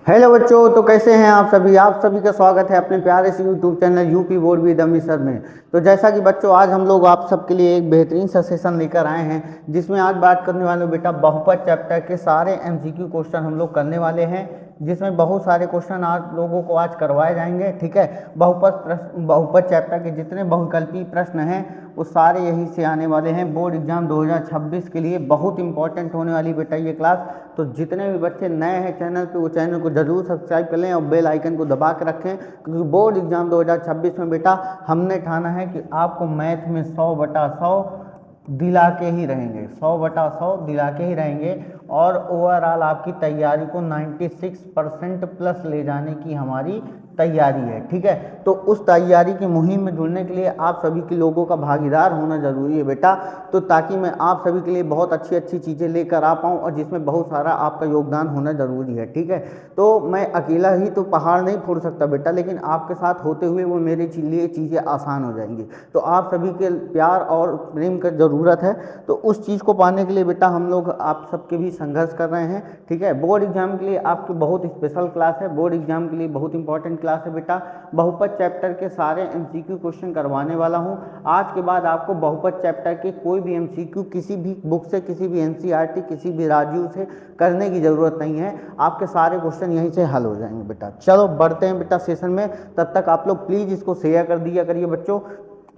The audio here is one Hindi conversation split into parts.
हेलो बच्चों, तो कैसे हैं आप सभी का स्वागत है अपने प्यारे से YouTube channel UP board with Amritsar में। तो जैसा कि बच्चों, आज हम लोग आप सबके लिए एक बेहतरीन सा सेशन लेकर आए हैं, जिसमें आज बात करने वाले बेटा बहुपद चैप्टर के सारे एमसीक्यू क्वेश्चन हम लोग करने वाले हैं, जिसमें बहुत सारे क्वेश्चन आप लोगों को आज करवाए जाएंगे। ठीक है, बहुपद चैप्टर के जितने बहुविकल्पी प्रश्न हैं वो सारे यहीं से आने वाले हैं। बोर्ड एग्जाम 2026 के लिए बहुत इंपॉर्टेंट होने वाली बेटा ये क्लास। तो जितने भी बच्चे नए हैं चैनल पे, वो चैनल को जरूर सब्सक्राइब कर लें और बेल आइकन को दबा के रखें, क्योंकि बोर्ड एग्जाम 2026 में बेटा हमने ठाना है कि आपको मैथ में 100/100 दिला के ही रहेंगे, 100/100 दिला के ही रहेंगे। और ओवरऑल आपकी तैयारी को 96% प्लस ले जाने की हमारी तैयारी है। ठीक है, तो उस तैयारी की मुहिम में जुड़ने के लिए आप सभी के लोगों का भागीदार होना जरूरी है बेटा, तो ताकि मैं आप सभी के लिए बहुत अच्छी अच्छी चीज़ें लेकर आ पाऊँ, और जिसमें बहुत सारा आपका योगदान होना जरूरी है। ठीक है, तो मैं अकेला ही तो पहाड़ नहीं फोड़ सकता बेटा, लेकिन आपके साथ होते हुए वो मेरे लिए चीज़ें आसान हो जाएंगी। तो आप सभी के प्यार और प्रेम का ज़रूरत है, तो उस चीज़ को पाने के लिए बेटा हम लोग आप सबके भी संघर्ष कर रहे हैं। ठीक है, बोर्ड एग्जाम के लिए आपकी बहुत स्पेशल क्लास है, बोर्ड एग्जाम के लिए बहुत इंपॉर्टेंट क्लास है बेटा। बहुपद चैप्टर के सारे एमसीक्यू क्वेश्चन करवाने वाला हूं। आज के बाद आपको बहुपद चैप्टर के कोई भी एमसीक्यू किसी भी बुक से, किसी भी एनसीईआरटी, किसी भी राजीव से करने की जरूरत नहीं है। आपके सारे क्वेश्चन यहीं से हल हो जाएंगे बेटा। चलो बढ़ते हैं बेटा सेशन में, तब तक आप लोग प्लीज इसको शेयर कर दिया करिए बच्चों,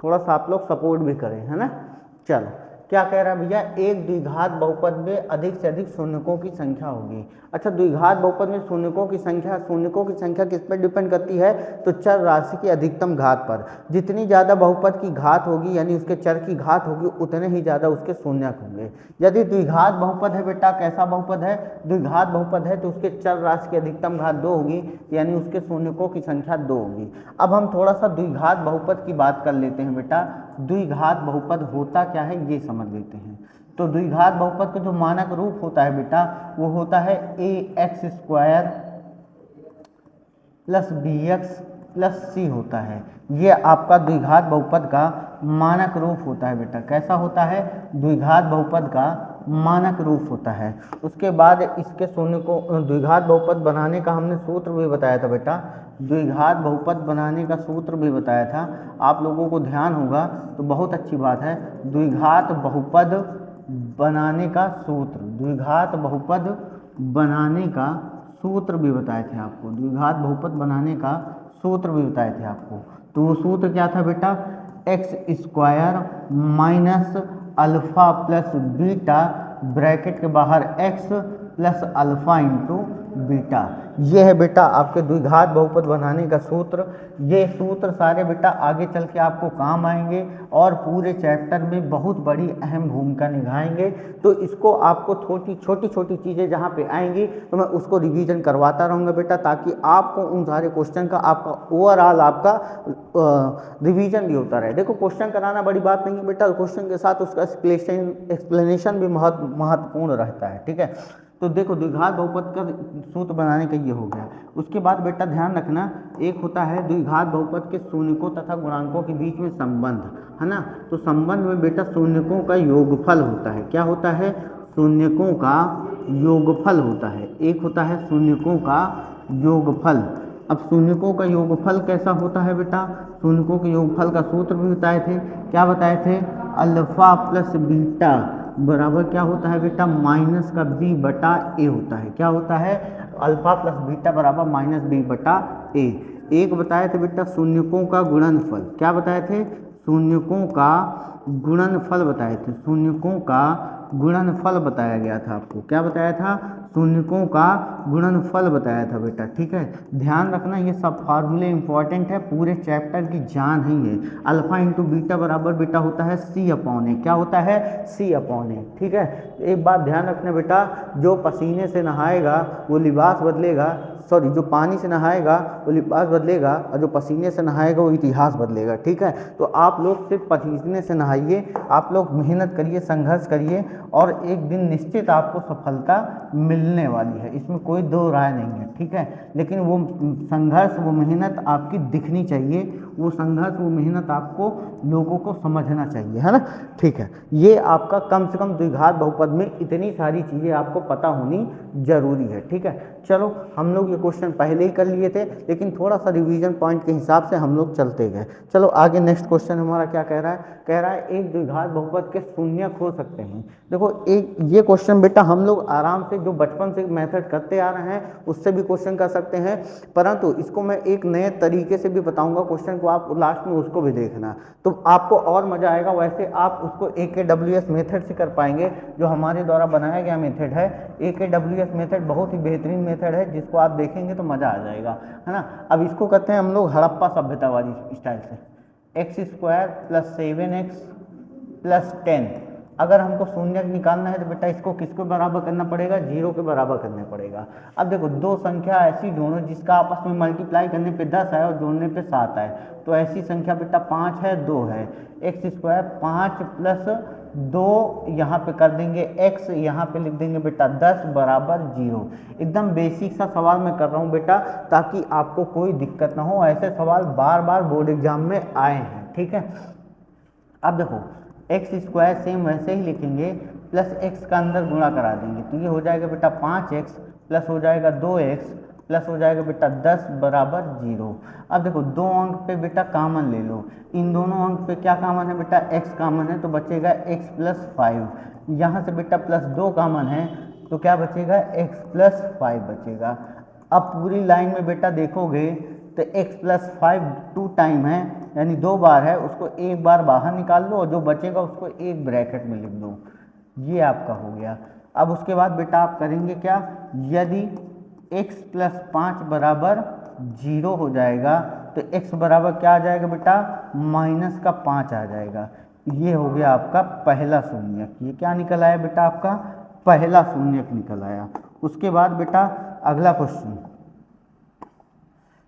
थोड़ा सा आप लोग सपोर्ट भी करें, है ना। चलो, क्या कह रहा है भैया, एक द्विघात बहुपद में अधिक से अधिक शून्यकों की संख्या होगी। अच्छा, द्विघात बहुपद में शून्यकों की संख्या किस पर डिपेंड करती है? तो चर राशि की अधिकतम घात पर। जितनी ज़्यादा बहुपद की घात होगी, यानी उसके चर की घात होगी, उतने ही ज़्यादा उसके शून्यक होंगे। यदि द्विघात बहुपद है बेटा, कैसा बहुपद है? द्विघात बहुपद है तो उसके चर राशि की अधिकतम घात 2 होगी, यानी उसके शून्यकों की संख्या 2 होगी। अब हम थोड़ा सा द्विघात बहुपद की बात कर लेते हैं बेटा। द्विघात बहुपद होता क्या है ये समझ लेते हैं। तो द्विघात बहुपद का जो मानक रूप होता है बेटा, वो होता है ax² + bx + c होता है। ये आपका द्विघात बहुपद का मानक रूप होता है बेटा। कैसा होता है? द्विघात बहुपद का मानक रूप होता है। उसके बाद इसके शून्य को, द्विघात बहुपद बनाने का हमने सूत्र भी बताया था बेटा, द्विघात बहुपद बनाने का सूत्र भी बताया था, आप लोगों को ध्यान होगा तो बहुत अच्छी बात है। द्विघात बहुपद बनाने का सूत्र, द्विघात बहुपद बनाने का सूत्र भी बताए थे आपको, द्विघात बहुपद बनाने का सूत्र भी बताए थे आपको। तो वो सूत्र क्या था बेटा? x² - अल्फा + बीटा ब्रैकेट के बाहर x + अल्फा × बीटा। ये है बेटा आपके द्विघात बहुपद बनाने का सूत्र। ये सूत्र सारे बेटा आगे चल के आपको काम आएंगे और पूरे चैप्टर में बहुत बड़ी अहम भूमिका निभाएंगे। तो इसको आपको छोटी छोटी चीज़ें जहाँ पे आएंगी तो मैं उसको रिवीजन करवाता रहूँगा बेटा, ताकि आपको उन सारे क्वेश्चन का, आपका ओवरऑल आपका रिवीजन भी होता रहे। देखो, क्वेश्चन कराना बड़ी बात नहीं है बेटा, क्वेश्चन के साथ उसका एक्सप्लेनेशन भी महत्वपूर्ण रहता है। ठीक है, तो देखो द्विघात बहुपद का सूत्र बनाने का ये हो गया। उसके बाद बेटा ध्यान रखना, एक होता है द्विघात बहुपद के शून्यकों तथा गुणांकों के बीच में संबंध, है ना। तो संबंध में बेटा शून्यकों का योगफल होता है। क्या होता है? शून्यकों का योगफल होता है। एक होता है शून्यकों का योगफल। अब शून्यकों का योगफल कैसा होता है बेटा? शून्यकों के योगफल का सूत्र भी बताए थे। क्या बताए थे? अल्फा + बीटा बराबर क्या होता है बेटा? -b/a होता है। क्या होता है? अल्फा + बीटा बराबर -b/a। एक बताए थे बेटा शून्यकों का गुणनफल। क्या बताए थे? शून्यकों का गुणनफल बताए थे। शून्यकों का गुणनफल बताया गया था आपको। क्या बताया था? शून्यकों का गुणनफल बताया था बेटा। ठीक है, ध्यान रखना, ये सब फार्मूले इंपॉर्टेंट है, पूरे चैप्टर की जान ही है। अल्फा × बीटा बराबर बेटा होता है c/a। क्या होता है? c/a। ठीक है, एक बात ध्यान रखना बेटा, जो पसीने से नहाएगा वो लिबास बदलेगा, सॉरी, जो पानी से नहाएगा वो लिबास बदलेगा, और जो पसीने से नहाएगा वो इतिहास बदलेगा। ठीक है, तो आप लोग सिर्फ पसीने से नहाइए, आप लोग मेहनत करिए, संघर्ष करिए, और एक दिन निश्चित आपको सफलता मिलने वाली है, इसमें कोई दो राय नहीं है। ठीक है, लेकिन वो संघर्ष, वो मेहनत आपकी दिखनी चाहिए, वो संघर्ष, वो मेहनत आपको लोगों को समझना चाहिए, है ना। ठीक है, ये आपका कम से कम द्विघात बहुपद में इतनी सारी चीज़ें आपको पता होनी जरूरी है। ठीक है, चलो हम लोग ये क्वेश्चन पहले ही कर लिए थे, लेकिन थोड़ा सा रिवीजन पॉइंट के हिसाब से हम लोग चलते गए। चलो आगे नेक्स्ट क्वेश्चन हमारा क्या कह रहा है, कह रहा है एक द्विघात बहुपद के शून्यक हो सकते हैं। देखो एक ये क्वेश्चन बेटा हम लोग आराम से जो बचपन से मेथड करते आ रहे हैं उससे भी क्वेश्चन कर सकते हैं, परंतु इसको मैं एक नए तरीके से भी बताऊंगा क्वेश्चन को, आप लास्ट में उसको भी देखना तो आपको और मजा आएगा। वैसे आप उसको AKWS मेथड से कर पाएंगे, जो हमारे द्वारा बनाया गया मेथड है। AKWS मेथड बहुत ही बेहतरीन मेथड है, जिसको आप देखेंगे तो मजा आ जाएगा, है ना। अब इसको करते हैं हम लोग हड़प्पा सभ्यता वाली स्टाइल से। x² + 7x + 10, अगर हमको शून्यक निकालना है तो बेटा इसको किसको बराबर करना पड़ेगा, 0 के बराबर करना पड़ेगा। अब देखो दो संख्या ऐसी ढूंढो जिसका आपस में मल्टीप्लाई करने पे 10 है और जोड़ने पे 7 है, तो ऐसी संख्या बेटा 5 है 2 है। x² 5 + 2 यहाँ पे कर देंगे x, यहाँ पे लिख देंगे बेटा 10 बराबर 0। एकदम बेसिक सा सवाल मैं कर रहा हूँ बेटा, ताकि आपको कोई दिक्कत ना हो। ऐसे सवाल बार बार बोर्ड एग्जाम में आए हैं, ठीक है। अब देखो x² सेम वैसे ही लिखेंगे, प्लस x का अंदर गुणा करा देंगे, तो ये हो जाएगा बेटा 5x प्लस हो जाएगा 2x प्लस हो जाएगा बेटा 10 बराबर 0। अब देखो दो अंक पे बेटा कामन ले लो, इन दोनों अंक पे क्या कामन है बेटा, x कामन है तो बचेगा x + 5। यहाँ से बेटा +2 कामन है तो क्या बचेगा, x + 5 बचेगा। अब पूरी लाइन में बेटा देखोगे तो x + 5 2 टाइम है, यानी 2 बार है, उसको एक बार बाहर निकाल लो और जो बचेगा उसको एक ब्रैकेट में लिख दो, ये आपका हो गया। अब उसके बाद बेटा आप करेंगे क्या, यदि x + 5 बराबर 0 हो जाएगा तो x बराबर क्या आ जाएगा बेटा, -5 आ जाएगा। ये हो गया आपका पहला शून्यक। ये क्या निकल आया बेटा, आपका पहला शून्यक निकल आया। उसके बाद बेटा अगला क्वेश्चन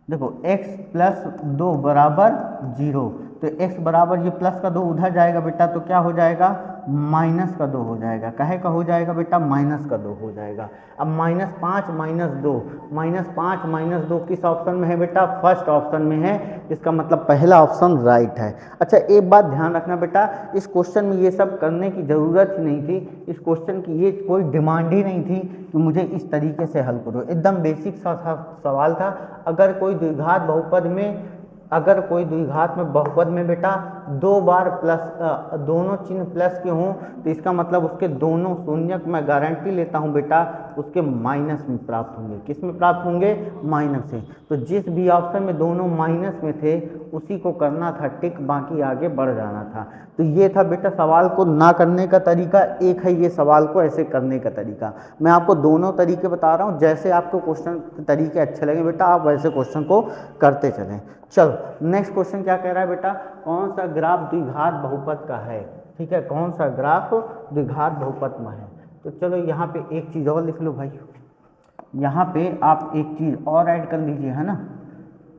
देखो, x + 2 बराबर 0, तो x बराबर ये प्लस का 2 उधर जाएगा बेटा, तो क्या हो जाएगा, -2 हो जाएगा। काहे का हो जाएगा बेटा, -2 हो जाएगा। अब -5 -2, -5 -2 किस ऑप्शन में है बेटा, फर्स्ट ऑप्शन में है, इसका मतलब पहला ऑप्शन राइट है। अच्छा एक बात ध्यान रखना बेटा, इस क्वेश्चन में ये सब करने की ज़रूरत ही नहीं थी, इस क्वेश्चन की ये कोई डिमांड ही नहीं थी कि मुझे इस तरीके से हल करो। एकदम बेसिक सा सवाल था। अगर कोई द्विघात बहुपद में, अगर कोई द्विघात में बहुपद में बेटा 2 बार प्लस दोनों चिन्ह प्लस के हों तो इसका मतलब उसके दोनों शून्यक मैं गारंटी लेता हूं बेटा उसके माइनस में प्राप्त होंगे। किस में प्राप्त होंगे, माइनस से। तो जिस भी ऑप्शन में दोनों माइनस में थे उसी को करना था टिक, बाकी आगे बढ़ जाना था। तो ये था बेटा सवाल को ना करने का तरीका, एक है ये सवाल को ऐसे करने का तरीका। मैं आपको दोनों तरीके बता रहा हूँ, जैसे आपको क्वेश्चन के तरीके अच्छे लगे बेटा आप वैसे क्वेश्चन को करते चलें। चलो नेक्स्ट क्वेश्चन क्या कह रहा है बेटा, कौन सा ग्राफ द्विघात बहुपद का है, ठीक है, कौन सा ग्राफ द्विघात बहुपद में है। तो चलो यहाँ पे एक चीज़ और लिख लो भाई, यहाँ पे आप एक चीज़ और ऐड कर लीजिए, है ना,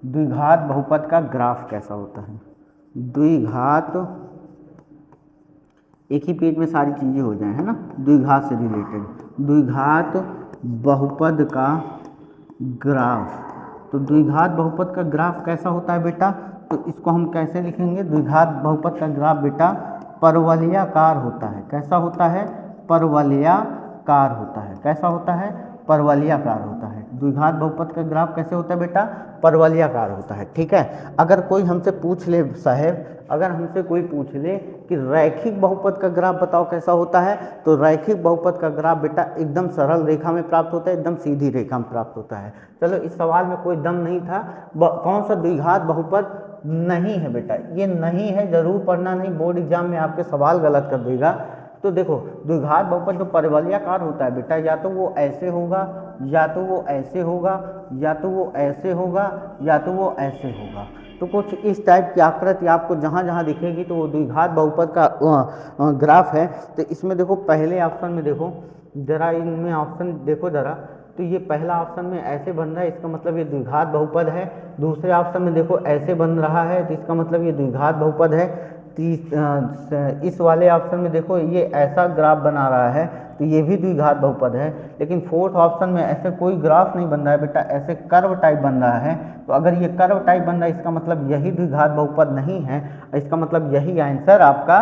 द्विघात बहुपद का ग्राफ कैसा होता है। द्विघात, एक ही पेज में सारी चीज़ें हो जाए, है ना, द्विघात से रिलेटेड, द्विघात बहुपद का ग्राफ। तो द्विघात बहुपद का ग्राफ कैसा होता है बेटा, तो इसको हम कैसे लिखेंगे, द्विघात बहुपद का ग्राफ बेटा परवलयाकार होता है। कैसा होता है, परवलयाकार होता है। कैसा होता है, परवलयाकार होता है। द्विघात बहुपद का ग्राफ कैसे होता है बेटा, परवलयाकार होता है, ठीक है। अगर कोई हमसे पूछ ले साहब, अगर हमसे कोई पूछ ले कि रैखिक बहुपद का ग्राफ बताओ कैसा होता है, तो रैखिक बहुपद का ग्राफ बेटा एकदम सरल रेखा में प्राप्त होता है, एकदम सीधी रेखा में प्राप्त होता है। चलो इस सवाल में कोई दम नहीं था, कौन सा द्विघात बहुपद नहीं है बेटा, ये नहीं है, जरूर पढ़ना, नहीं बोर्ड एग्जाम में आपके सवाल गलत कर देगा। तो देखो द्विघात बहुपद जो परवलयाकार होता है बेटा, या तो वो ऐसे होगा, या तो वो ऐसे होगा, या तो वो ऐसे होगा, या तो वो ऐसे होगा। तो कुछ इस टाइप की आकृति आपको जहाँ जहाँ दिखेगी तो वो द्विघात बहुपद का ग्राफ है। तो इसमें देखो पहले ऑप्शन में देखो जरा, इनमें ऑप्शन देखो जरा, तो ये पहला ऑप्शन में ऐसे बन रहा है, इसका मतलब ये द्विघात बहुपद है। दूसरे ऑप्शन में देखो ऐसे बन रहा है, तो इसका मतलब ये द्विघात बहुपद है। इस वाले ऑप्शन में देखो ये ऐसा ग्राफ बना रहा है, तो ये भी द्विघात बहुपद है। लेकिन फोर्थ ऑप्शन में ऐसे कोई ग्राफ नहीं बन रहा है बेटा, ऐसे कर्व टाइप बन रहा है। तो अगर ये कर्व टाइप बन रहा है इसका मतलब यही द्विघात बहुपद नहीं है, इसका मतलब यही आंसर आपका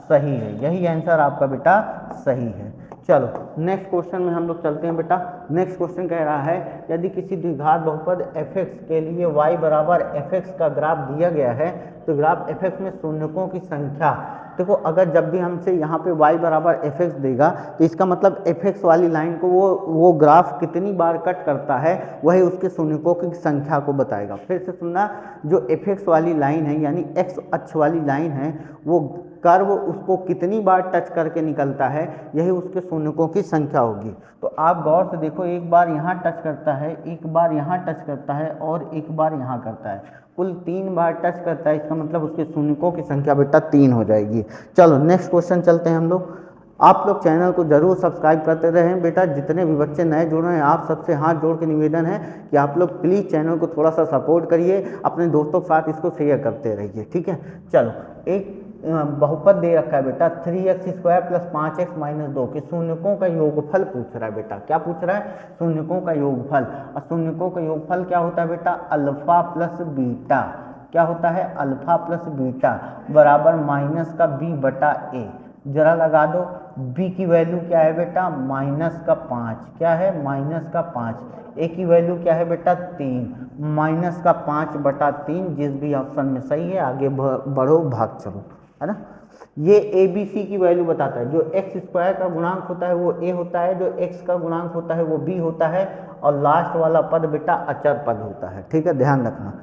सही है, यही आंसर आपका बेटा सही है। चलो नेक्स्ट क्वेश्चन में हम लोग चलते हैं बेटा। नेक्स्ट क्वेश्चन कह रहा है यदि किसी द्विघात बहुपद fx के लिए y बराबर fx का ग्राफ दिया गया है तो ग्राफ fx में शून्यकों की संख्या। देखो अगर जब भी हमसे यहाँ पे y बराबर fx देगा तो इसका मतलब fx वाली लाइन को वो ग्राफ कितनी बार कट करता है वही उसके शून्यकों की संख्या को बताएगा। फिर से सुनना, जो fx वाली लाइन है यानी x अक्ष वाली लाइन है वो कर्व उसको कितनी बार टच करके निकलता है यही उसके शून्यकों की संख्या होगी। तो आप गौर से देखो, एक बार यहाँ टच करता है, एक बार यहाँ टच करता है और एक बार यहाँ करता है, कुल 3 बार टच करता है। इसका मतलब उसके शून्यकों की संख्या बेटा 3 हो जाएगी। चलो नेक्स्ट क्वेश्चन चलते हैं हम लोग। आप लोग चैनल को जरूर सब्सक्राइब करते रहें बेटा। जितने भी बच्चे नए जुड़ रहे हैं आप सबसे हाथ जोड़ के निवेदन है कि आप लोग प्लीज़ चैनल को थोड़ा सा सपोर्ट करिए, अपने दोस्तों के साथ इसको शेयर करते रहिए, ठीक है। चलो एक बहुपद दे रखा है बेटा 3x² + 5x - 2 के शून्यकों का योगफल पूछ रहा है बेटा। क्या पूछ रहा है? शून्यकों का योगफल। और शून्यकों का योगफल क्या होता है बेटा? Alpha plus beta. क्या होता है? अल्फा प्लस बीटा बराबर -b/a। जरा लगा दो, b की वैल्यू क्या है बेटा? -5। क्या है? -5। a की वैल्यू क्या है बेटा? 3। -5/3 जिस भी ऑप्शन में सही है आगे बढ़ो, भाग चलो, है ना। ये ABC की वैल्यू बताता है। जो x² का गुणांक होता है वो a होता है, जो x का गुणांक होता है वो b होता है, और लास्ट वाला पद बेटा अचर पद होता है, ठीक है, ध्यान रखना।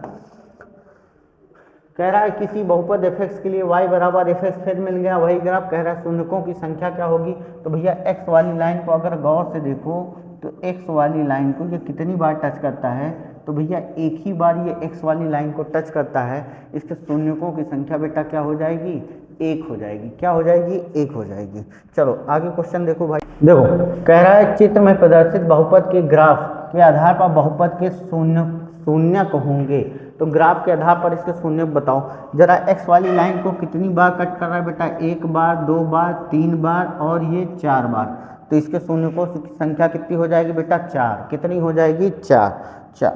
कह रहा है किसी बहुपद fx के लिए y बराबर fx, फिर मिल गया वही ग्राफ। कह रहा है शून्यकों की संख्या क्या होगी? तो भैया x वाली लाइन को अगर गौर से देखो तो x वाली लाइन को ये कितनी बार टच करता है? तो भैया एक ही बार ये x वाली लाइन को टच करता है। इसके शून्यकों की संख्या बेटा क्या हो जाएगी? 1 हो जाएगी। क्या हो जाएगी? 1 हो जाएगी। चलो आगे क्वेश्चन देखो भाई। देखो कह रहा है चित्र में प्रदर्शित बहुपद के ग्राफ के आधार पर बहुपद के शून्यक होंगे। तो ग्राफ के आधार पर इसके शून्यक बताओ। जरा x वाली लाइन को कितनी बार कट कर रहा है बेटा? 1 बार, 2 बार, 3 बार और ये 4 बार। तो इसके शून्यकों की संख्या कितनी हो जाएगी बेटा? 4। कितनी हो जाएगी? 4।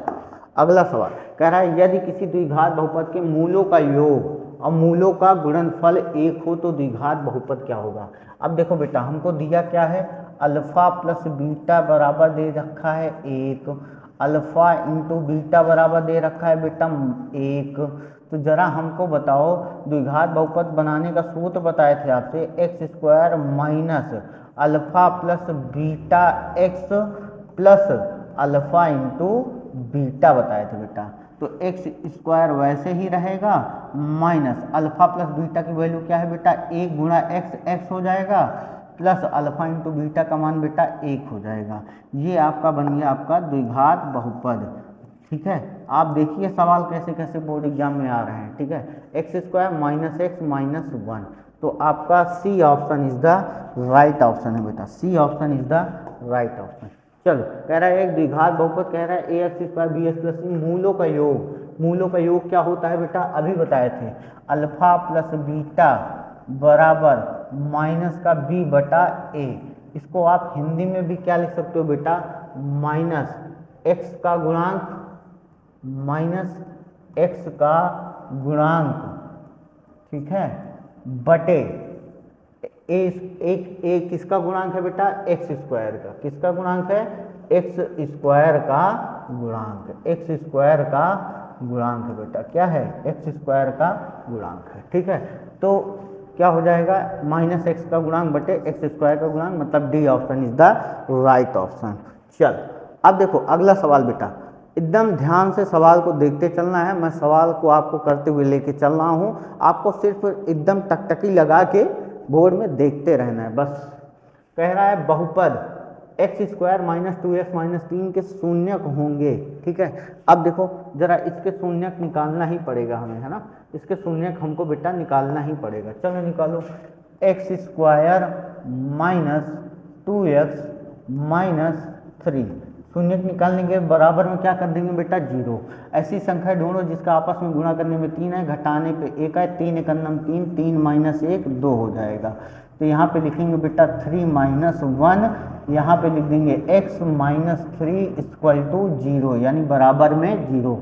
अगला सवाल कह रहा है यदि किसी द्विघात बहुपद के मूलों का योग और मूलों का गुणनफल 1 हो तो द्विघात बहुपद क्या होगा? अब देखो बेटा हमको दिया क्या है? अल्फा प्लस बीटा बराबर दे रखा है 1, अल्फा इंटू बीटा बराबर दे रखा है बेटा 1। तो जरा हमको बताओ द्विघात बहुपद बनाने का सूत्र बताए थे आपसे, x² minus alpha plus beta x plus alpha into beta बताए थे बेटा। तो x² वैसे ही रहेगा माइनस अल्फा प्लस बीटा की वैल्यू क्या है बेटा? 1 गुणा x हो जाएगा प्लस अल्फा इंटू बीटा का मान बेटा 1 हो जाएगा। ये आपका बन गया आपका द्विघात बहुपद, ठीक है। आप देखिए सवाल कैसे कैसे बोर्ड एग्जाम में आ रहे हैं, ठीक है। x² minus x minus 1। तो आपका C option is the right option है बेटा। C option is the right option. चलो कह रहा है एक द्विघात बहुपद कह रहा है ax² bx प्लस मूलों का योग। मूलों का योग क्या होता है बेटा? अभी बताए थे, अल्फा प्लस बीटा बराबर -b/a। इसको आप हिंदी में भी क्या लिख सकते हो बेटा? -x का गुणांक ठीक है, बटे एक किसका गुणांक है बेटा? x² का। किसका गुणांक है? x² का गुणांक। x² का गुणांक है बेटा। क्या है? x² का गुणांक है, ठीक है। तो क्या हो जाएगा? -x का गुणांक बटे x² का गुणांक, मतलब D option is the right option. चल अब देखो अगला सवाल बेटा, एकदम ध्यान से सवाल को देखते चलना है। मैं सवाल को आपको करते हुए लेके चल रहा हूँ, आपको सिर्फ एकदम टकटकी लगा के बोर्ड में देखते रहना है बस। कह रहा है बहुपद x² माइनस 2x माइनस 3 के शून्यक होंगे, ठीक है। अब देखो जरा इसके शून्यक निकालना ही पड़ेगा हमें, है ना। इसके शून्यक हमको बेटा निकालना ही पड़ेगा। चलो निकालो। x² माइनस 2x माइनस 3 शून्यक निकालने के बराबर में क्या कर देंगे बेटा? 0। ऐसी संख्या ढूंढो जिसका आपस में गुणा करने में 3 है, घटाने पे 1 है। 3 × 3 3 माइनस 1 2 हो जाएगा। तो यहाँ पे लिखेंगे बेटा 3 माइनस 1, यहाँ पे लिख देंगे x माइनस 3 इक्वल टू 0, यानी बराबर में 0।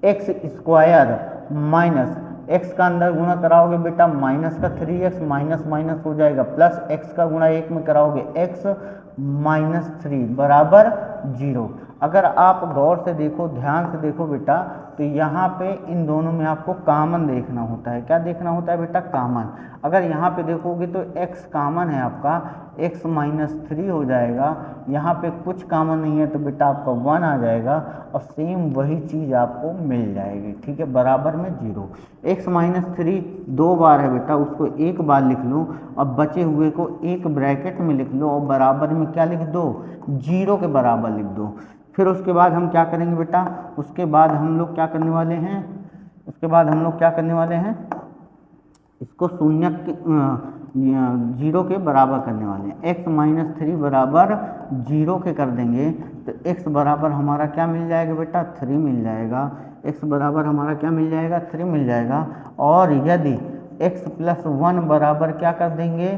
x² माइनस x का अंदर गुणा कराओगे बेटा माइनस का 3x, माइनस माइनस हो जाएगा प्लस, x का गुणा 1 में कराओगे x माइनस 3 बराबर 0। अगर आप गौर से देखो, ध्यान से देखो बेटा, तो यहाँ पे इन दोनों में आपको कॉमन देखना होता है। क्या देखना होता है बेटा? कॉमन। अगर यहाँ पे देखोगे तो x कॉमन है आपका, x माइनस 3 हो जाएगा। यहाँ पे कुछ कॉमन नहीं है तो बेटा आपका 1 आ जाएगा और सेम वही चीज़ आपको मिल जाएगी। ठीक है, बराबर में 0। x माइनस 3 2 बार है बेटा, उसको एक बार लिख लो और बचे हुए को एक ब्रैकेट में लिख लो और बराबर में क्या लिख दो? 0 के बराबर लिख दो। फिर उसके बाद हम क्या करेंगे बेटा? उसके बाद हम लोग क्या करने वाले हैं? उसके बाद हम लोग क्या करने वाले हैं? इसको शून्य के 0 के बराबर करने वाले हैं। x माइनस 3 बराबर 0 के कर देंगे तो x बराबर हमारा क्या मिल जाएगा बेटा? 3 मिल जाएगा। x बराबर हमारा क्या मिल जाएगा? 3 मिल जाएगा। और यदि x प्लस 1 बराबर क्या कर देंगे?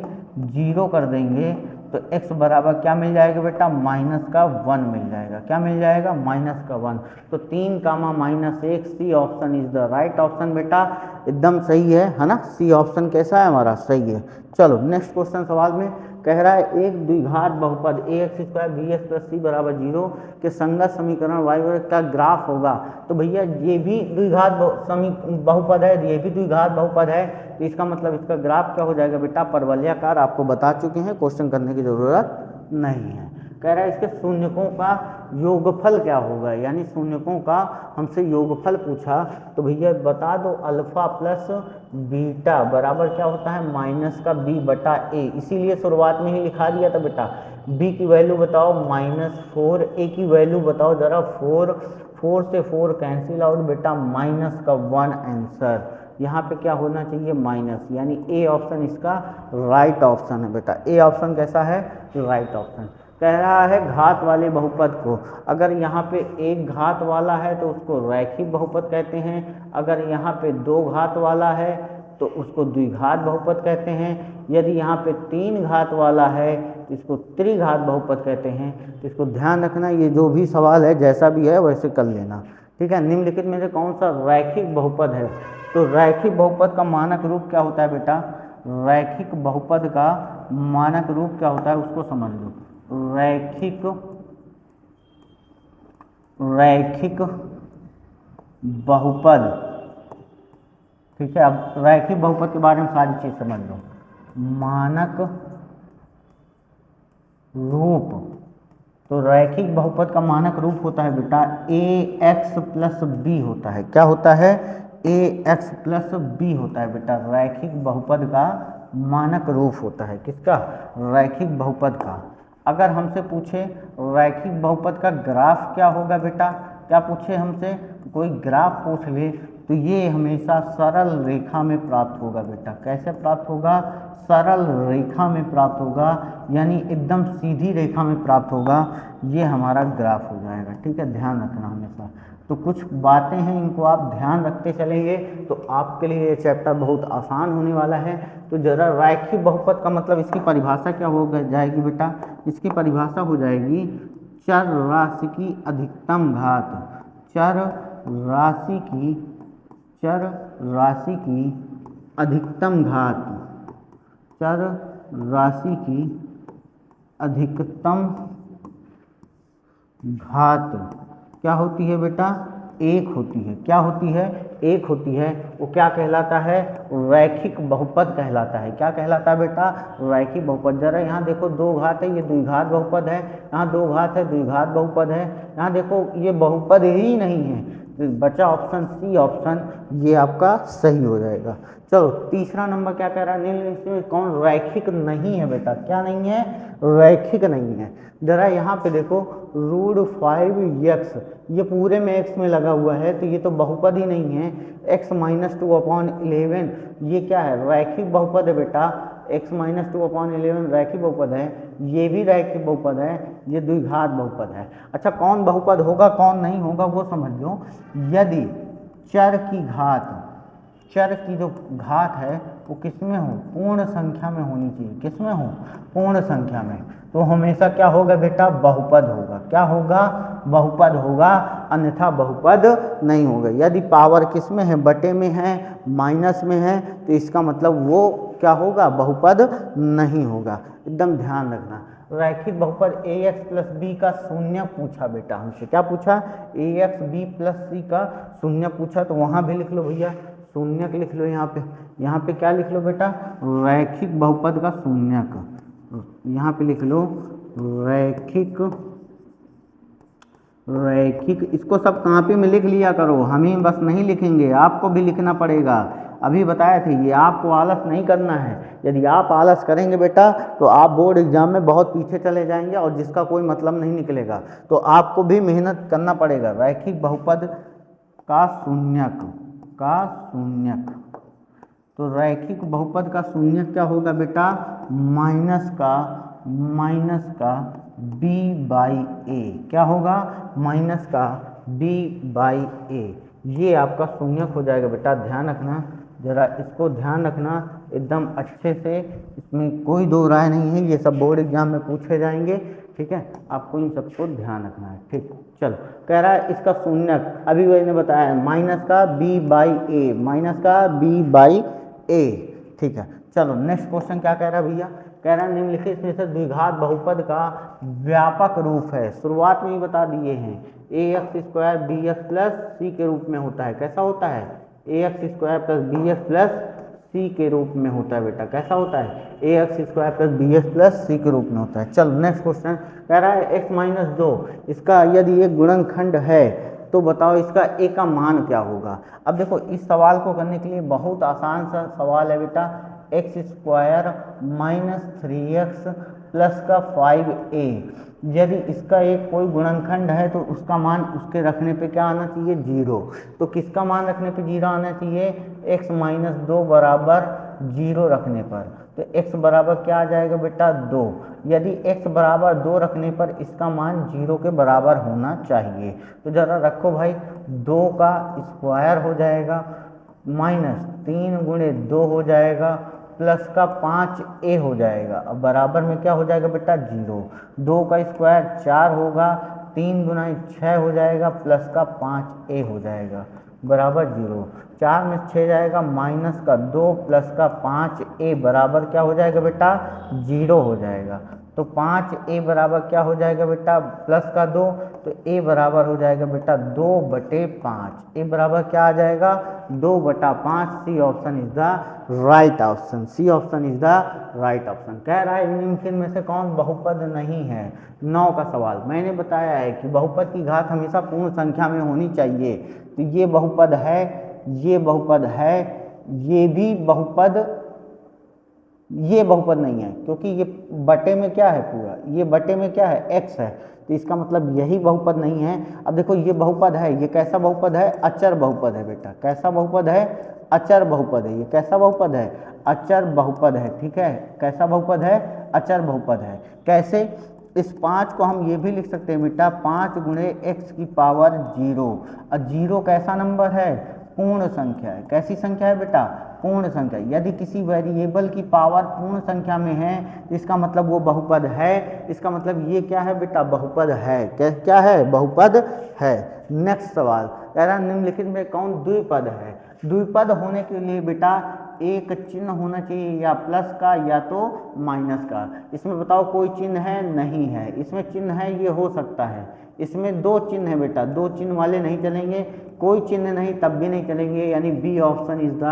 0 कर देंगे तो x बराबर क्या मिल जाएगा बेटा? माइनस का 1 मिल जाएगा। क्या मिल जाएगा? माइनस का 1। तो 3 comma minus 1, C option is the right option बेटा, एकदम सही है ना? सी ऑप्शन कैसा है हमारा? सही है। चलो नेक्स्ट क्वेश्चन सवाल में कह रहा है एक द्विघात बहुपद ax स्क्वायर bx प्लस सी बराबर 0 के संगत समीकरण y का ग्राफ होगा। तो भैया ये भी द्विघात बहुपद है, ये भी द्विघात बहुपद है, तो इसका मतलब इसका ग्राफ क्या हो जाएगा बेटा? परवलयाकार। आपको बता चुके हैं, क्वेश्चन करने की जरूरत नहीं है। कह रहा है इसके शून्यकों का योगफल क्या होगा, यानी शून्यकों का हमसे योगफल पूछा तो भैया बता दो अल्फा प्लस बीटा बराबर क्या होता है? माइनस का b बटा a। इसीलिए शुरुआत में ही लिखा दिया था बेटा। b की वैल्यू बताओ -4, a की वैल्यू बताओ जरा 4 से 4 कैंसिल आउट बेटा, माइनस का 1 आंसर। यहाँ पे क्या होना चाहिए? माइनस, यानी ए ऑप्शन इसका राइट ऑप्शन है बेटा। ए ऑप्शन कैसा है? Right option. कह रहा है घात वाले बहुपद को, अगर यहाँ पे एक घात वाला है तो उसको रैखिक बहुपद कहते हैं, अगर यहाँ पे 2 घात वाला है तो उसको द्विघात बहुपद कहते हैं, यदि यहाँ पे 3 घात वाला है तो इसको त्रिघात बहुपद कहते हैं। तो इसको ध्यान रखना, ये जो भी सवाल है जैसा भी है वैसे कर लेना। ठीक है, निम्नलिखित में से कौन सा रैखिक बहुपद है? तो रैखिक बहुपद का मानक रूप क्या होता है बेटा? रैखिक बहुपद का मानक रूप क्या होता है उसको समझ लो। रैखिक बहुपद। ठीक है, अब रैखिक बहुपद के बारे में सारी चीज समझ लो। मानक रूप, तो रैखिक बहुपद का मानक रूप होता है बेटा ax प्लस b होता है। क्या होता है? ax प्लस b होता है बेटा, रैखिक बहुपद का मानक रूप होता है। किसका? रैखिक बहुपद का। अगर हमसे पूछे रैखिक बहुपद का ग्राफ क्या होगा बेटा, क्या पूछे हमसे? कोई ग्राफ पूछ ले तो ये हमेशा सरल रेखा में प्राप्त होगा बेटा। कैसे प्राप्त होगा? सरल रेखा में प्राप्त होगा, यानी एकदम सीधी रेखा में प्राप्त होगा। ये हमारा ग्राफ हो जाएगा। ठीक है, ध्यान रखना हमेशा। तो कुछ बातें हैं, इनको आप ध्यान रखते चलेंगे तो आपके लिए ये चैप्टर बहुत आसान होने वाला है। तो जरा रैखिक बहुपद का मतलब इसकी परिभाषा क्या हो जाएगी बेटा? इसकी परिभाषा हो जाएगी चर राशि की अधिकतम घात। चर राशि की अधिकतम घात। चर राशि की अधिकतम घात क्या होती है बेटा? 1 होती है। क्या होती है? 1 होती है। वो क्या कहलाता है? रैखिक बहुपद कहलाता है। क्या कहलाता है बेटा? रैखिक बहुपद। जरा यहाँ देखो 2 घात है, ये द्विघात बहुपद है। यहाँ 2 घात है, द्विघात बहुपद है। यहाँ देखो ये बहुपद ही नहीं है, तो बचा ऑप्शन सी ऑप्शन, ये आपका सही हो जाएगा। चलो तीसरा नंबर क्या कह रहा है? निम्नलिखित में कौन रैखिक नहीं है बेटा? क्या नहीं है? रैखिक नहीं है। जरा यहाँ पे देखो √5x, ये पूरे में x में लगा हुआ है तो ये तो बहुपद ही नहीं है। x माइनस 2/11, ये क्या है? रैखिक बहुपद है बेटा। x माइनस 2/11 रैखिक बहुपद है, ये भी रैखिक बहुपद है, ये द्विघात बहुपद है। अच्छा, कौन बहुपद होगा कौन नहीं होगा वो समझ लो। यदि चर की घात, चर की जो घात है वो किसमें हो? पूर्ण संख्या में होनी चाहिए। किसमें हो? पूर्ण संख्या में। तो हमेशा क्या होगा बेटा? बहुपद होगा। क्या होगा? बहुपद होगा, अन्यथा बहुपद नहीं होगा। यदि पावर किस में है, बटे में है, माइनस में है, तो इसका मतलब वो क्या होगा, बहुपद नहीं होगा। एकदम ध्यान रखना। रैखिक बहुपद ए एक्स प्लस बी का शून्य पूछा बेटा हमसे, क्या पूछा, ए एक्स बी प्लस सी का शून्य पूछा, तो वहाँ भी लिख लो भैया, शून्यक लिख लो। यहाँ पे क्या लिख लो बेटा, रैखिक बहुपद का शून्यक, यहाँ पे लिख लो रैखिक। इसको सब कॉपी में लिख लिया करो, हम ही बस नहीं लिखेंगे, आपको भी लिखना पड़ेगा। अभी बताया थे ये आपको आलस नहीं करना है। यदि आप आलस करेंगे बेटा तो आप बोर्ड एग्जाम में बहुत पीछे चले जाएंगे और जिसका कोई मतलब नहीं निकलेगा। तो आपको भी मेहनत करना पड़ेगा। रैखिक बहुपद का शून्यक, तो रैखिक बहुपद का शून्यक क्या होगा बेटा, माइनस का बी बाई ए। क्या होगा, माइनस का बी बाई ए। ये आपका शून्यक हो जाएगा बेटा, ध्यान रखना, जरा इसको ध्यान रखना एकदम अच्छे से, इसमें कोई दो राय नहीं है, ये सब बोर्ड एग्जाम में पूछे जाएंगे, ठीक है। आपको इन सबको ध्यान रखना है, ठीक। चलो, कह रहा है इसका शून्यक, अभी मैंने बताया माइनस का बी बाई ए, माइनस का बी बाई ए, ठीक है। चलो नेक्स्ट क्वेश्चन क्या कह रहा है भैया, कह रहा है निम्नलिखित में से द्विघात बहुपद का व्यापक रूप है। शुरुआत में ही बता दिए हैं, A X square B X plus C के रूप में होता है। कैसा होता है, A X square plus B X plus C के रूप में होता है बेटा। कैसा होता है, A X square plus B X plus C के रूप में होता है। चलो नेक्स्ट क्वेश्चन कह रहा है एक्स माइनस 2, इसका यदि एक गुणनखंड है तो बताओ इसका ए का मान क्या होगा। अब देखो इस सवाल को करने के लिए बहुत आसान सा सवाल है बेटा, x square minus 3x plus का 5a, यदि इसका एक कोई गुणनखंड है तो उसका मान उसके रखने पे क्या आना चाहिए, 0। तो किसका मान रखने पे 0 आना चाहिए, x माइनस 2 बराबर 0 रखने पर। तो x बराबर क्या आ जाएगा बेटा, 2। यदि x बराबर 2 रखने पर इसका मान 0 के बराबर होना चाहिए। तो जरा रखो भाई, 2 का स्क्वायर हो जाएगा, माइनस 3 गुणे 2 हो जाएगा, प्लस का 5a हो जाएगा। अब बराबर में क्या हो जाएगा बेटा, 0। 2 का स्क्वायर 4 होगा, 3 गुना 6 हो जाएगा, प्लस का 5a हो जाएगा, बराबर 0। 4 में 6 जाएगा, माइनस का 2 प्लस का 5a बराबर क्या हो जाएगा बेटा, 0 हो जाएगा। तो 5a बराबर क्या हो जाएगा बेटा, प्लस का 2, तो a बराबर हो जाएगा बेटा 2/5। a बराबर क्या आ जाएगा, 2/5। C option is the right option, C option is the right option. कह रहा है निम्नलिखित में से कौन बहुपद नहीं है। 9 का सवाल, मैंने बताया है कि बहुपद की घात हमेशा पूर्ण संख्या में होनी चाहिए। तो ये बहुपद है, ये बहुपद है, ये भी बहुपद, ये बहुपद नहीं है क्योंकि ये बटे में क्या है, पूरा ये बटे में क्या है, x है, तो इसका मतलब यही बहुपद नहीं है। अब देखो ये बहुपद है, ये कैसा बहुपद है, अचर बहुपद है बेटा। कैसा बहुपद है, अचर बहुपद है। ये कैसा बहुपद है, अचर बहुपद है, ठीक है। कैसा बहुपद है, अचर बहुपद है। कैसे, इस 5 को हम ये भी लिख सकते हैं बेटा, 5 गुणे x की पावर 0। और 0 कैसा नंबर है, पूर्ण संख्या है। कैसी संख्या है बेटा, पूर्ण संख्या। यदि किसी वेरिएबल की पावर पूर्ण संख्या में है तो इसका मतलब वो बहुपद है। इसका मतलब ये क्या है बेटा, बहुपद है। क्या है, बहुपद है। नेक्स्ट सवाल कह रहा है निम्नलिखित में कौन द्विपद है। द्विपद होने के लिए बेटा एक चिन्ह होना चाहिए, या प्लस का या तो माइनस का। इसमें बताओ कोई चिन्ह है, नहीं है। इसमें चिन्ह है, ये हो सकता है। इसमें 2 चिन्ह है बेटा, 2 चिन्ह वाले नहीं चलेंगे, कोई चिन्ह नहीं तब भी नहीं चलेंगे, यानी B option is the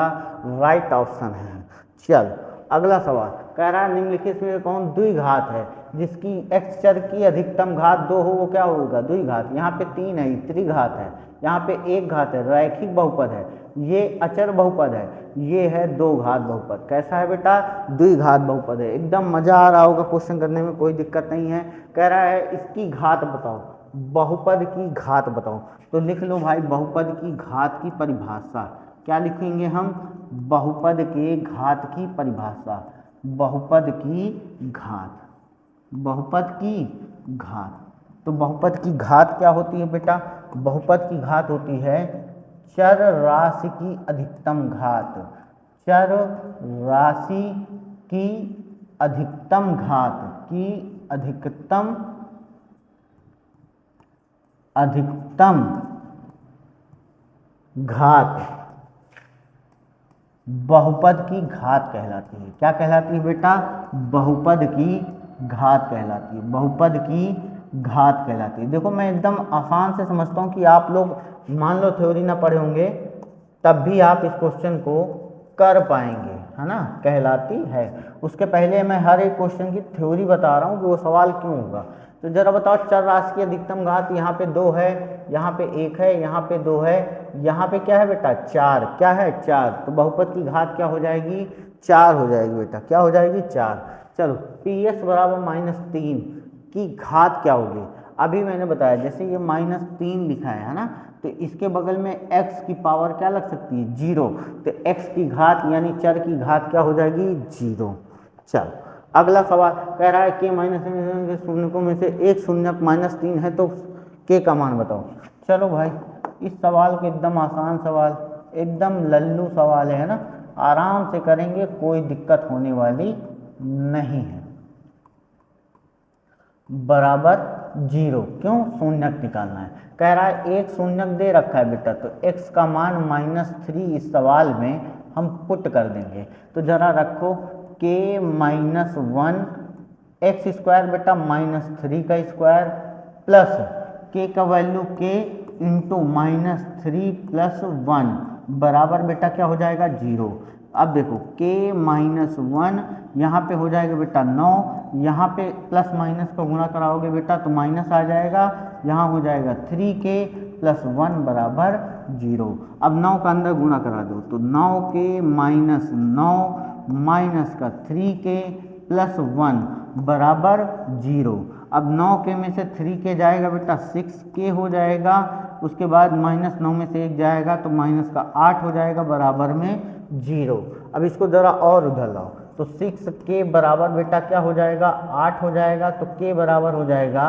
right option है। चल अगला सवाल कह रहा है निम्नलिखित में कौन द्विघात है, जिसकी x चर की अधिकतम घात 2 हो, वो क्या होगा, द्विघात। यहाँ पे 3 है, त्रिघात है। यहाँ पे 1 घात है, रैखिक बहुपद है। ये अचर बहुपद है, ये है 2 घात बहुपद। कैसा है बेटा, द्विघात बहुपद है। एकदम मजा आ रहा होगा क्वेश्चन करने में, कोई दिक्कत नहीं है। कह रहा है इसकी घात बताओ, बहुपद की घात बताओ। तो लिख लो भाई, बहुपद की घात की परिभाषा क्या लिखेंगे हम, बहुपद के घात की परिभाषा, बहुपद की घात, बहुपद की घात। तो बहुपद की घात क्या होती है बेटा, बहुपद की घात होती है चर राशि की अधिकतम घात, चर राशि की अधिकतम घात की अधिकतम अधिकतम घात बहुपद की घात कहलाती है। क्या कहलाती है बेटा? बहुपद की घात कहलाती है। बहुपद की घात कहलाती है। देखो मैं एकदम आसान से समझता हूँ कि आप लोग मान लो थ्योरी ना पढ़े होंगे तब भी आप इस क्वेश्चन को कर पाएंगे, है ना। कहलाती है। उसके पहले मैं हर एक क्वेश्चन की थ्योरी बता रहा हूँ कि वो सवाल क्यों होगा। तो जरा बताओ, चर राशि की अधिकतम घात यहाँ पे 2 है, यहाँ पे 1 है, यहाँ पे 2 है, यहाँ पे क्या है बेटा? 4। क्या है? 4। तो बहुपद की घात क्या हो जाएगी? 4 हो जाएगी बेटा। क्या हो जाएगी? 4। चलो PS बराबर -3 की घात क्या होगी? अभी मैंने बताया जैसे ये -3 लिखा है ना, तो इसके बगल में x की पावर क्या लग सकती है? 0। तो x की घात यानी चर की घात क्या हो जाएगी? 0। चल अगला सवाल कह रहा है k के शून्यकों में से एक शून्यक -3 है तो k का मान बताओ। चलो भाई इस सवाल को एकदम आसान सवाल, एकदम लल्लू सवाल है ना, आराम से करेंगे, कोई दिक्कत होने वाली नहीं है। बराबर 0। क्यों? शून्यक निकालना है। कह रहा है एक शून्यक दे रखा है बेटा, तो x का मान -3 इस सवाल में हम पुट कर देंगे। तो जरा रखो k -1 x स्क्वायर बेटा -3 का स्क्वायर प्लस k का वैल्यू k इंटू -3 + 1 बराबर बेटा क्या हो जाएगा? 0। अब देखो k -1 यहाँ पे हो जाएगा बेटा 9, यहाँ पे प्लस माइनस का गुणा कराओगे बेटा तो माइनस आ जाएगा, यहाँ हो जाएगा 3k + 1 बराबर 0। अब 9 का अंदर गुणा करा दो तो 9k - 9 माइनस का 3k + 1 बराबर 0। अब 9k में से 3k जाएगा बेटा 6k हो जाएगा, उसके बाद -9 में से 1 जाएगा तो माइनस का 8 हो जाएगा बराबर में 0। अब इसको ज़रा और उधर लाओ तो 6k बराबर बेटा क्या हो जाएगा? 8 हो जाएगा। तो k बराबर हो जाएगा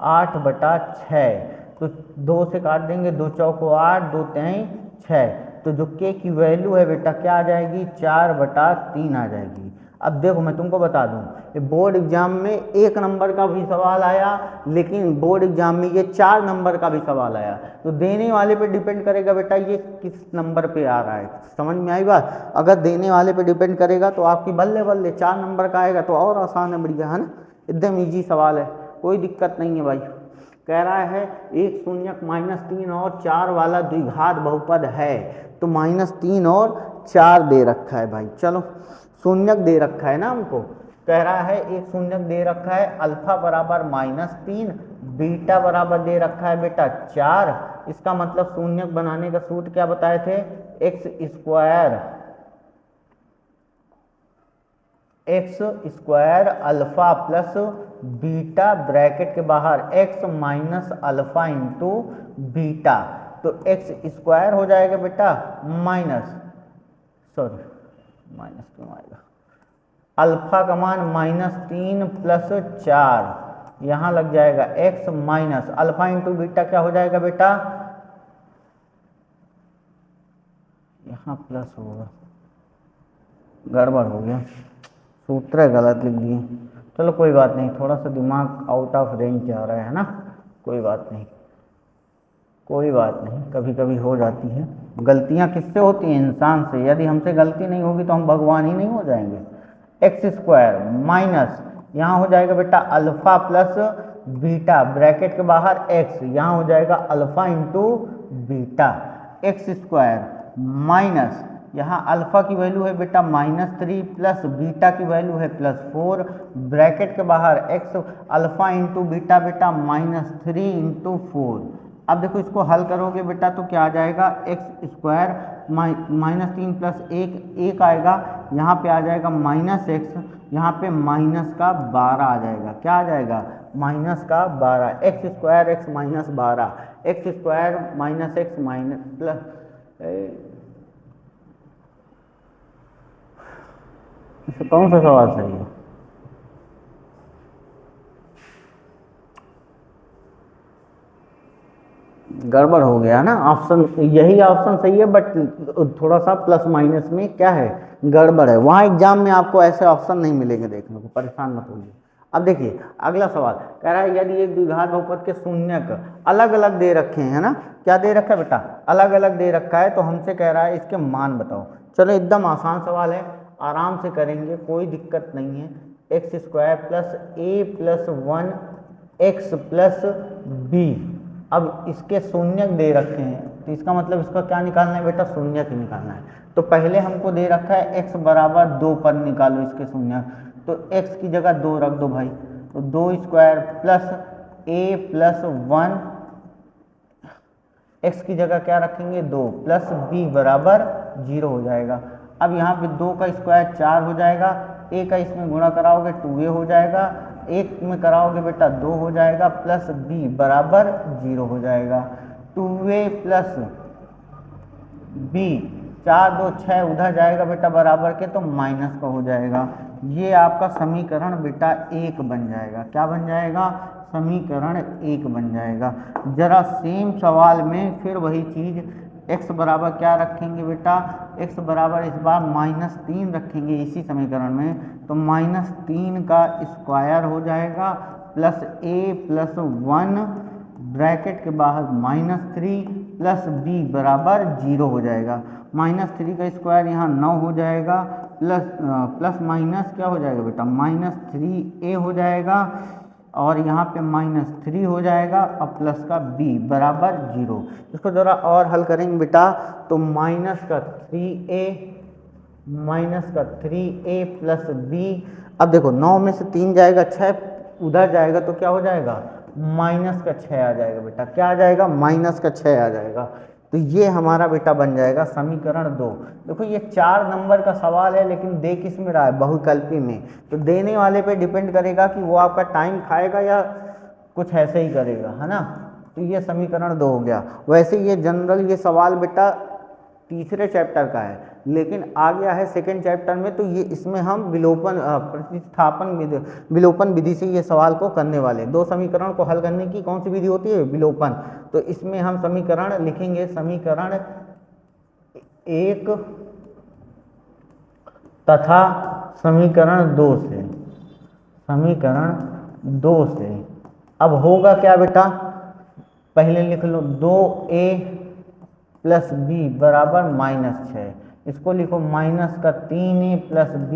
8/6। तो 2 से काट देंगे, 2 चौको 8, 2 तेई 6। तो जो k की वैल्यू है बेटा क्या आ जाएगी? 4/3 आ जाएगी। अब देखो मैं तुमको बता दूं, ये बोर्ड एग्जाम में 1 नंबर का भी सवाल आया, लेकिन बोर्ड एग्जाम में ये 4 नंबर का भी सवाल आया। तो देने वाले पे डिपेंड करेगा बेटा ये किस नंबर पे आ रहा है। समझ में आई बात? अगर देने वाले पे डिपेंड करेगा तो आपकी बल्ले बल्ले 4 नंबर का आएगा तो और आसान है, बढ़िया है ना, एकदम ईजी सवाल है, कोई दिक्कत नहीं है भाई। कह रहा है एक शून्यक -3 और 4 वाला द्विघात बहुपद है, तो -3 और 4 दे रखा है भाई। चलो शून्यक दे रखा है ना हमको, कह रहा है एक शून्यक दे रखा है अल्फा बराबर -3, बीटा बराबर दे रखा है बेटा 4। इसका मतलब शून्यक बनाने का सूत्र क्या बताए थे? x square alpha plus beta bracket के बाहर x - अल्फा इंटू बीटा। तो x स्क्वायर हो जाएगा बेटा माइनस क्यों आएगा? अल्फा का मान -3 + 4, यहाँ लग जाएगा x minus alpha into beta क्या हो जाएगा बेटा? यहाँ प्लस होगा, गड़बड़ हो गया, सूत्र गलत लिख दिए। चलो कोई बात नहीं, थोड़ा सा दिमाग आउट ऑफ रेंज जा रहा है ना, कोई बात नहीं, कोई बात नहीं, कभी कभी हो जाती है गलतियाँ। किससे होती हैं? इंसान से। यदि हमसे गलती नहीं होगी तो हम भगवान ही नहीं हो जाएंगे। x स्क्वायर माइनस यहाँ हो जाएगा बेटा अल्फा प्लस बीटा ब्रैकेट के बाहर x, यहाँ हो जाएगा alpha into beta. x square minus यहाँ अल्फा की वैल्यू है बेटा -3 प्लस बीटा की वैल्यू है +4 ब्रैकेट के बाहर x अल्फा इंटू बीटा बेटा -3 इंटू 4। अब देखो इसको हल करोगे बेटा तो क्या आ जाएगा? x स्क्वायर -3 + 1 आएगा, यहाँ पे आ जाएगा -x, यहाँ पे -12 आ जाएगा। क्या आ जाएगा? -12। x square x -12, x square -x plus इससे कौन सा सवाल सही है? गड़बड़ हो गया ना ऑप्शन, यही ऑप्शन सही है बट थोड़ा सा प्लस माइनस में क्या है? गड़बड़ है। वहाँ एग्जाम में आपको ऐसे ऑप्शन नहीं मिलेंगे देखने को, परेशान मत होइए। अब देखिए अगला सवाल कह रहा है यदि एक द्विघात बहुपद के शून्यक अलग अलग दे रखे हैं, है ना, क्या दे रखा है बेटा, अलग अलग दे रखा है, तो हमसे कह रहा है इसके मान बताओ। चलो एकदम आसान सवाल है, आराम से करेंगे, कोई दिक्कत नहीं है। एक्स स्क्वायर प्लस ए प्लस 1 एक्स प्लस बी। अब इसके शून्यक दे रखे हैं, तो इसका मतलब इसका क्या निकालना है बेटा, शून्यक ही निकालना है। तो पहले हमको दे रखा है एक्स बराबर 2 पर निकालो इसके शून्यक, तो x की जगह 2 रख दो भाई, तो 2 square plus a plus 1 x की जगह क्या रखेंगे 2 प्लस b बराबर 0 हो जाएगा। अब यहाँ पे 2 का स्क्वायर 4 हो जाएगा, a का इसमें गुणा कराओगे 2a हो जाएगा, 1 में कराओगे बेटा 2 हो जाएगा, प्लस b बराबर 0 हो जाएगा। 2a प्लस b, 4 2 6 उधर जाएगा बेटा बराबर के, तो माइनस का हो जाएगा। ये आपका समीकरण बेटा 1 बन जाएगा। क्या बन जाएगा, समीकरण 1 बन जाएगा। जरा सेम सवाल में फिर वही चीज़, x बराबर क्या रखेंगे बेटा, x बराबर इस बार -3 रखेंगे इसी समीकरण में, तो -3 का स्क्वायर हो जाएगा प्लस a प्लस 1 ब्रैकेट के बाहर -3 प्लस b बराबर 0 हो जाएगा। -3 का स्क्वायर यहाँ 9 हो जाएगा, प्लस माइनस क्या हो जाएगा बेटा, -3a हो जाएगा, और यहाँ पे -3 हो जाएगा, और प्लस का b बराबर 0। इसको ज़रा और हल करेंगे बेटा, तो -3a प्लस b। अब देखो 9 में से 3 जाएगा, 6 उधर जाएगा, तो क्या हो जाएगा, -6 आ जाएगा बेटा। क्या आ जाएगा, -6 आ जाएगा। तो ये हमारा बेटा बन जाएगा समीकरण 2। देखो ये 4 नंबर का सवाल है, लेकिन दे किस में रहा है, बहुकल्पी में, तो देने वाले पे डिपेंड करेगा कि वो आपका टाइम खाएगा या कुछ ऐसे ही करेगा, है ना। तो ये समीकरण 2 हो गया। वैसे ये जनरल ये सवाल बेटा तीसरे चैप्टर का है, लेकिन आ गया है सेकेंड चैप्टर में, तो ये इसमें हम विलोपन विधि से ये सवाल को करने वाले। 2 समीकरण को हल करने की कौन सी विधि होती है, विलोपन। तो इसमें हम समीकरण लिखेंगे, समीकरण 1 तथा समीकरण 2 से, समीकरण 2 से। अब होगा क्या बेटा, पहले लिख लो 2a प्लस b बराबर -6, इसको लिखो -3a प्लस b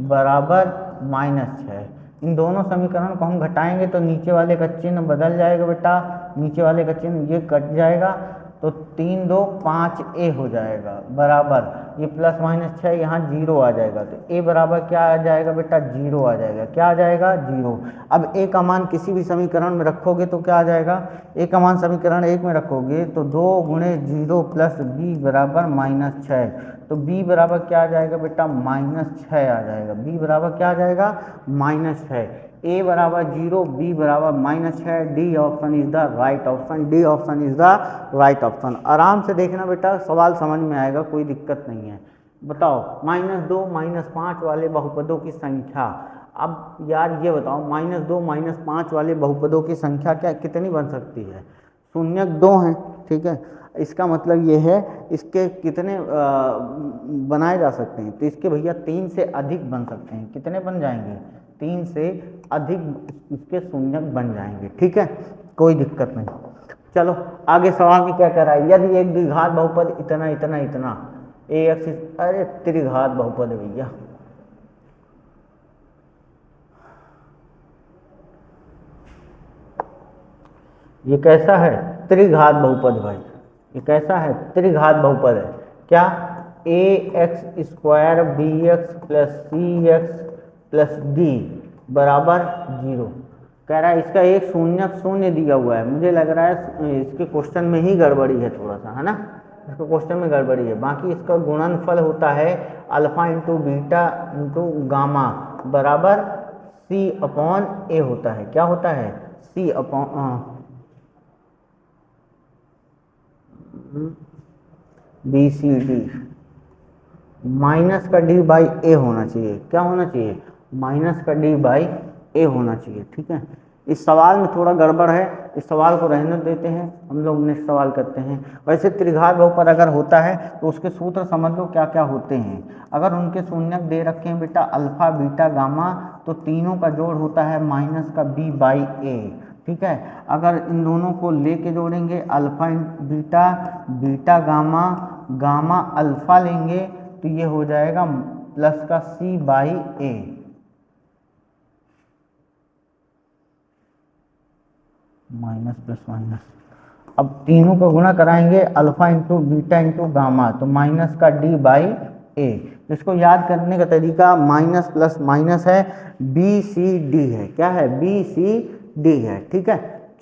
बराबर -6। इन दोनों समीकरण को हम घटाएंगे तो नीचे वाले का चिन्ह बदल जाएगा बेटा, नीचे वाले का चिन्ह ये कट जाएगा, तो 3 2 5a हो जाएगा बराबर, ये प्लस -6 यहाँ 0 आ जाएगा, तो a बराबर क्या आ जाएगा बेटा, 0 आ जाएगा। क्या आ जाएगा, 0। अब a का मान किसी भी समीकरण में रखोगे तो क्या आ जाएगा, a का मान समीकरण 1 में रखोगे तो 2 गुणे 0 प्लस b बराबर -6, तो b बराबर क्या आ जाएगा बेटा, -6 आ जाएगा। b बराबर क्या आ जाएगा, -6। a बराबर 0, b बराबर -6। D option is the right option, D option is the right option. आराम से देखना बेटा, सवाल समझ में आएगा, कोई दिक्कत नहीं है। बताओ -2 -5 वाले बहुपदों की संख्या। अब यार ये बताओ, -2 -5 वाले बहुपदों की संख्या क्या कितनी बन सकती है, शून्यक 2 हैं, ठीक है। इसका मतलब ये है इसके कितने बनाए जा सकते हैं, तो इसके भैया 3 से अधिक बन सकते हैं। कितने बन जाएंगे, 3 से अधिक इसके शून्यक बन जाएंगे, ठीक है, कोई दिक्कत नहीं। चलो आगे सवाल में क्या कह रहा है, यदि एक द्विघात बहुपद इतना इतना इतना ax, अरे त्रिघात बहुपद है भैया, ये कैसा है, त्रिघात बहुपद भाई, ये कैसा है, त्रिघात बहुपद है। क्या, ax square bx plus cx plus d बराबर 0। कह रहा है इसका एक शून्यक शून्य दिया हुआ है, मुझे लग रहा है इसके क्वेश्चन में ही गड़बड़ी है थोड़ा सा, है ना, इसके क्वेश्चन में गड़बड़ी है। बाकी इसका गुणनफल होता है alpha into beta into gamma बराबर c अपॉन a होता है। क्या होता है, c अपॉन BCD, माइनस का d बाई ए होना चाहिए। क्या होना चाहिए, माइनस का d बाई ए होना चाहिए, ठीक है। इस सवाल में थोड़ा गड़बड़ है, इस सवाल को रहने देते हैं, हम लोग नेक्स्ट सवाल करते हैं। वैसे त्रिघात बहुपद अगर होता है तो उसके सूत्र समझ लो क्या क्या होते हैं। अगर उनके शून्यक दे रखे हैं बेटा अल्फा बीटा गामा तो तीनों का जोड़ होता है माइनस का b बाई ए। ठीक है, अगर इन दोनों को लेके जोड़ेंगे alpha beta, beta gamma, gamma alpha लेंगे तो ये हो जाएगा प्लस का c by A. Minus plus minus, अब तीनों को गुणा कराएंगे alpha into beta into gamma, तो माइनस का d बाई ए। इसको याद करने का तरीका माइनस प्लस माइनस है, बी सी डी है। क्या है? बी सी डी है। ठीक है,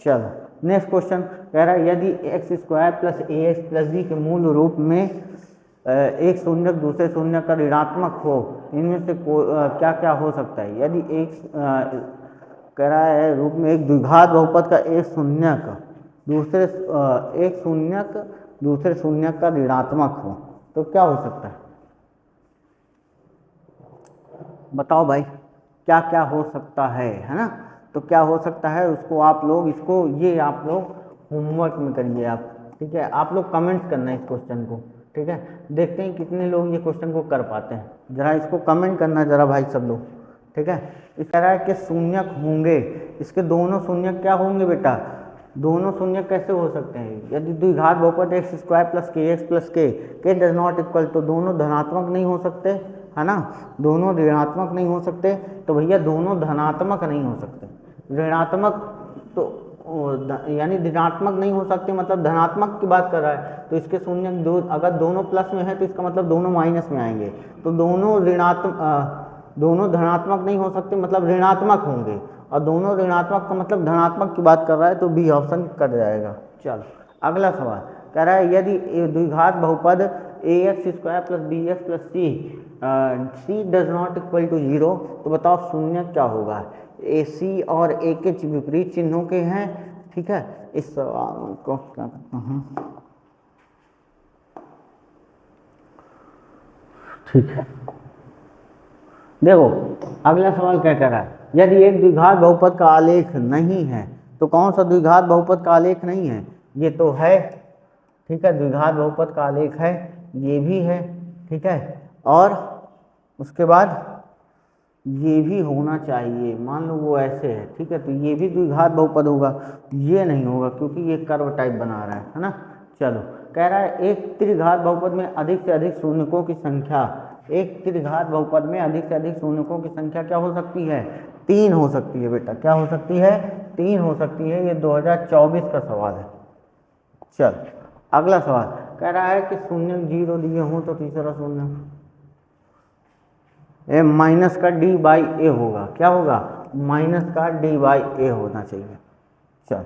चलो नेक्स्ट क्वेश्चन कह रहा है यदि एक्स स्क्वायर प्लस ए एक्स प्लस बी के मूल रूप में एक शून्यक दूसरे शून्यक का ऋणात्मक हो, इनमें से क्या क्या हो सकता है? यदि एक कह रहा है रूप में एक द्विघात बहुपद का एक शून्यक दूसरे शून्यक का ऋणात्मक हो तो क्या हो सकता है? बताओ भाई, क्या क्या हो सकता है ना? तो क्या हो सकता है उसको आप लोग ये आप लोग होमवर्क में करिए आप। ठीक है, आप लोग कमेंट्स करना है इस क्वेश्चन को। ठीक है, देखते हैं कितने लोग ये क्वेश्चन को कर पाते हैं। जरा इसको कमेंट करना जरा भाई सब लोग। ठीक है, इस कह रहा है कि शून्यक होंगे, इसके दोनों शून्यक क्या होंगे बेटा? दोनों शून्यक कैसे हो सकते हैं? यदि द्विघात बहुपद एक्स स्क्वायर प्लस के एक्स प्लस के डज नॉट इक्वल, तो दोनों धनात्मक नहीं हो सकते, है ना? दोनों ऋणात्मक नहीं हो सकते, तो भैया दोनों धनात्मक नहीं हो सकते। ऋणात्मक तो यानी ऋणात्मक नहीं हो सकते मतलब धनात्मक की बात कर रहा है, तो इसके शून्यक अगर दोनों प्लस में है तो इसका मतलब दोनों माइनस में आएंगे, तो दोनों धनात्मक नहीं हो सकते मतलब ऋणात्मक होंगे, और दोनों ऋणात्मक का मतलब धनात्मक की बात कर रहा है, तो बी ऑप्शन कट जाएगा। चलो अगला सवाल कह रहा है यदि द्विघात बहुपद A X square plus B X plus C does not equal to 0, तो बताओ शून्य क्या होगा? ए सी और ए के विपरीत चिन्हों के हैं। ठीक है, इस सवाल को क्या करता हूँ। ठीक है, देखो अगला सवाल क्या कह रहा है, यदि एक द्विघात बहुपद का आलेख नहीं है, तो कौन सा द्विघात बहुपद का आलेख नहीं है? ये तो है। ठीक है, द्विघात बहुपद का आलेख है, ये भी है। ठीक है, और उसके बाद ये भी होना चाहिए, मान लो वो ऐसे है। ठीक है, तो ये भी द्विघात बहुपद होगा, ये नहीं होगा क्योंकि ये कर्व टाइप बना रहा है ना। चलो कह रहा है एक त्रिघात बहुपद में अधिक से अधिक शून्यकों की संख्या, एक त्रिघात बहुपद में अधिक से अधिक शून्यकों की संख्या क्या हो सकती है? 3 हो सकती है बेटा। क्या हो सकती है? 3 हो सकती है। ये 2024 का सवाल है। चल अगला सवाल कह रहा है कि शून्य 0 दिए हों तो तीसरा शून्य माइनस का डी बाई ए होगा। क्या होगा? माइनस का डी बाई ए होना चाहिए। चल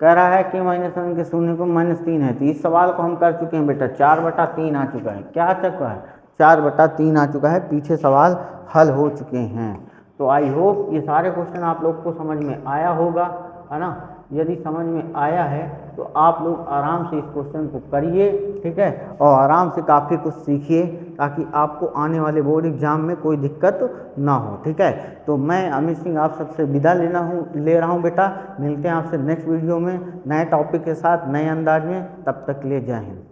कह रहा है कि -1 के शून्य को -3 है, तो इस सवाल को हम कर चुके हैं बेटा। 4/3 आ चुका है। क्या आ चुका है? 4/3 आ चुका है। पीछे सवाल हल हो चुके हैं। तो आई होप ये सारे क्वेश्चन आप लोग को समझ में आया होगा, है ना? यदि समझ में आया है तो आप लोग आराम से इस क्वेश्चन को करिए। ठीक है, और आराम से काफ़ी कुछ सीखिए ताकि आपको आने वाले बोर्ड एग्जाम में कोई दिक्कत ना हो। ठीक है, तो मैं अमित सिंह आप सबसे विदा ले रहा हूँ बेटा। मिलते हैं आपसे नेक्स्ट वीडियो में नए टॉपिक के साथ, नए अंदाज में। तब तक के लिए जय हिंद।